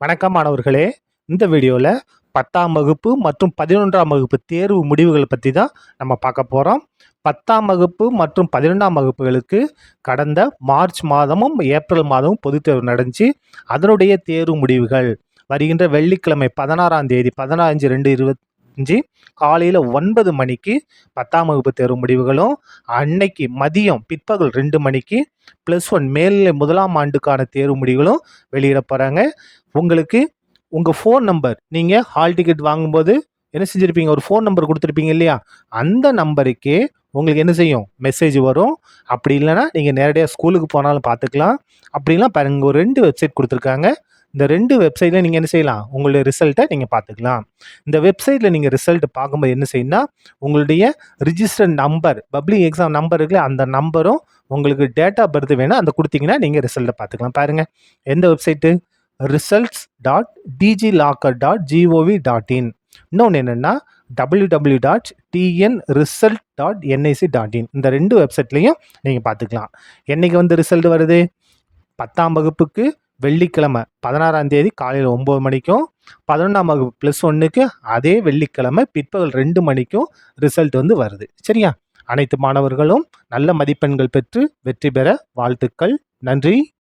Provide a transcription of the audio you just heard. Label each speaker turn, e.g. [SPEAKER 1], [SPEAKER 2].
[SPEAKER 1] வணக்கம் மாணவர்களே. இந்த வீடியோவில் 10ஆம் வகுப்பு மற்றும் 11ஆம் வகுப்பு தேர்வு முடிவுகளை பற்றி தான் நம்ம பார்க்க போகிறோம். 10ஆம் வகுப்பு மற்றும் 11ஆம் வகுப்புகளுக்கு கடந்த மார்ச் மாதமும் ஏப்ரல் மாதமும் பொதுத் தேர்வு நடந்துச்சு. அதனுடைய தேர்வு முடிவுகள் வருகின்ற வெள்ளிக்கிழமை 16ஆம் தேதி 15/2/25 காலையில் 9 மணிக்கு 10ஆம் வகுப்பு தேர்வு முடிவுகளும், அன்னைக்கு மதியம் பிற்பகல் 2 மணிக்கு +1 மேல்நிலை முதலாம் ஆண்டுக்கான தேர்வு முடிவுகளும் வெளியிட போகிறாங்க. உங்களுக்கு உங்கள் ஃபோன் நம்பர், நீங்கள் ஹால் டிக்கெட் வாங்கும்போது என்ன செஞ்சுருப்பீங்க, ஒரு ஃபோன் நம்பர் கொடுத்துருப்பீங்க இல்லையா, அந்த நம்பருக்கே உங்களுக்கு என்ன செய்யும், மெசேஜ் வரும். அப்படி இல்லைன்னா நீங்கள் நேரடியாக ஸ்கூலுக்கு போனாலும் பார்த்துக்கலாம். அப்படிலாம் பாருங்க, ஒரு 2 வெப்சைட் கொடுத்துருக்காங்க. இந்த 2 வெப்சைட்டில் நீங்கள் என்ன செய்யலாம், உங்களுடைய ரிசல்ட்டை நீங்கள் பார்த்துக்கலாம். இந்த வெப்சைட்டில் நீங்கள் ரிசல்ட் பார்க்கும்போது என்ன செய்யணும்னா, உங்களுடைய registered number, public exam number இருக்குல்ல, அந்த நம்பரும் உங்களுக்கு டேட் ஆஃப் பர்த் வேணும், அந்த கொடுத்தீங்கன்னா நீங்கள் ரிசல்ட்டை பார்த்துக்கலாம். பாருங்கள், எந்த வெப்சைட்டு, results.dglocker.gov.in. இன்னொன்று என்னென்னா www.tnresult.nic.in. இந்த 2 வெப்சைட்லையும் நீங்கள் பார்த்துக்கலாம். என்னைக்கு ரிசல்ட் வருது, 10ஆம் வகுப்புக்கு வெள்ளிக்கிழமை 16ஆம் தேதி காலையில் 9 மணிக்கும், 11ஆம் வகுப்பு +1க்கு அதே வெள்ளிக்கிழமை பிற்பகல் 2 மணிக்கும் ரிசல்ட் வருது. சரியா? அனைத்து மாணவர்களும் நல்ல மதிப்பெண்கள் பெற்று வெற்றி பெற வாழ்த்துக்கள். நன்றி.